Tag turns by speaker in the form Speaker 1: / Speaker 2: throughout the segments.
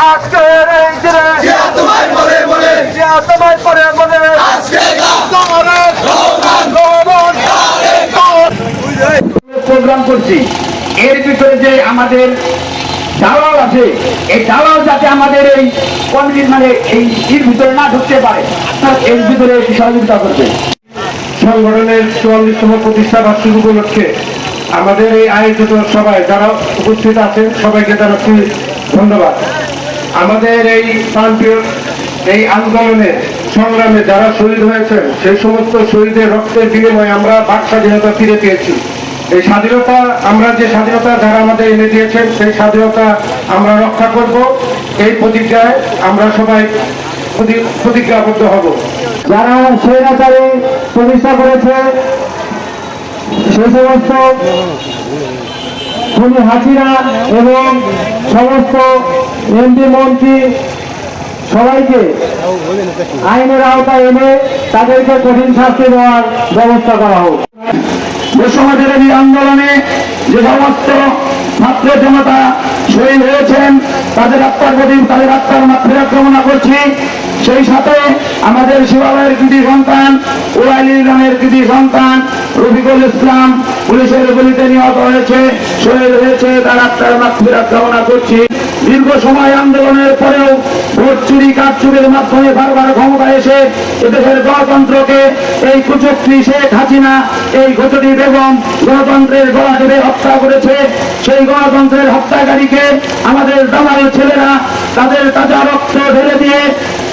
Speaker 1: আজকের এই দিনে তোমায় পরে বলে প্রোগ্রাম করছি। এর ভিতরে যে আমাদের দালাল আছে, এই দালাল যাতে আমাদের এই কমিটির মানে এই এর ভিতরে না ঢুকতে পারে, এর ভিতরে সহযোগিতা করবে।
Speaker 2: সংগঠনের 44তম প্রতিষ্ঠা বার্ষিক উপলক্ষে আমাদের এই আয়োজিত সভায় যারা উপস্থিত আছেন সবাইকে জানাচ্ছি ধন্যবাদ। আমাদের এই শান্তির এই আন্দোলনে সংগ্রামে যারা শহীদ হয়েছেন সেই সমস্ত শহীদের রক্তের বিনিময়ে আমরা বাক স্বাধীনতা ফিরে পেয়েছি। এই স্বাধীনতা আমরা যে স্বাধীনতা যারা আমাদের এনে দিয়েছেন সেই স্বাধীনতা আমরা রক্ষা করব, এই প্রতিজ্ঞায় আমরা সবাই প্রতিজ্ঞাবদ্ধ হব।
Speaker 1: যারা স্বৈরাচারী প্রতিষ্ঠা করেছে সে সমস্ত খুনি হাসিনা এবং সমস্ত এমপি মন্ত্রী সবাইকে আইনের আওতায় এনে তাদেরকে কঠিন শাস্তি দেওয়ার ব্যবস্থা করা হোক। সমাজের এই আন্দোলনে যে সমস্ত ছাত্র জনতা শহীদ হয়েছেন তাদের আত্মার প্রতি তাদের আত্মার মাত্রা কামনা করছি। সেই সাথে আমাদের শিবালয়ের কৃতি সন্তান ওয়াইলির গ্রামের কৃতি সন্তান রফিকুল ইসলাম পুলিশের গুলিতে নিহত হয়েছে, শহীদ হয়েছে, তার আত্মার মাত্রা কামনা করছি। দীর্ঘ সময় আন্দোলনের পরেও ভোট চুরি কারচুরির মাধ্যমে বারবার ক্ষমতা এসে এদেশের গণতন্ত্রকে এই কুচক্রী শেখ হাসিনা এই ঘটনি বেগম গণতন্ত্রের গলা টিপে হত্যা করেছে। সেই গণতন্ত্রের হত্যাকারীকে আমাদের দালাল ছেলেরা তাদের তাজা রক্ত ঢেলে দিয়ে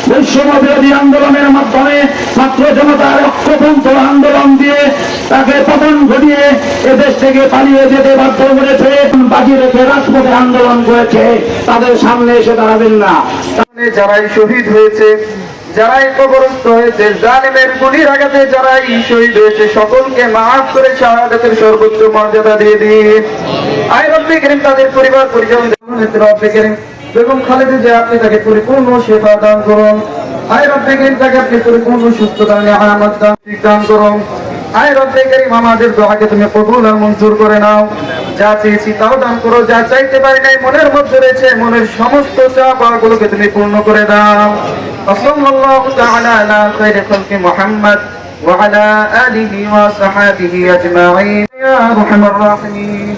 Speaker 1: বৈষম্য বিরোধী আন্দোলনের মাধ্যমে ছাত্র জনতার ঐক্যবদ্ধ আন্দোলন দিয়ে তাকে পতন ঘটিয়ে এদেশ থেকে পালিয়ে যেতে বাধ্য করেছে। বাজি রেখে রাজপথে আন্দোলন করেছে, তাদের সামনে এসে দাঁড়াবেন না।
Speaker 3: যারাই শহীদ হয়েছে, যারাই কবরস্থ হয়েছে, জালেমের গুলির আঘাতে যারাই শহীদ হয়েছে সকলকে মাফ করে শাহাদাতের সর্বোচ্চ মর্যাদা দিয়ে দিন। আয় রব্বে করিম তাদের পরিবার পরিজন রব্বে করিম বেগম খালেদা জিয়া আপনি তাকে পরিপূর্ণ সেবা দান করুন। আয় রব্বে করিম তাকে আপনি পরিপূর্ণ সুস্থতা নিয়ামত দান করুন। আয় রব্বে করিম আমাদের দোয়াকে তুমি কবুল আর মঞ্জুর করে নাও। যা চেয়েছি তাও দান করো, যা চাইতে পারি নাই মনের মধ্যে রয়েছে মনের সমস্ত চাওয়াগুলোকে তুমি পূর্ণ করে দাও। সাল্লাল্লাহু তাআলা আলা খায়রি খালকি মুহাম্মদ ওয়া আলা আলিহি ওয়া সাহবিহি আজমাইন ইয়া আরহামার রাহিমিন।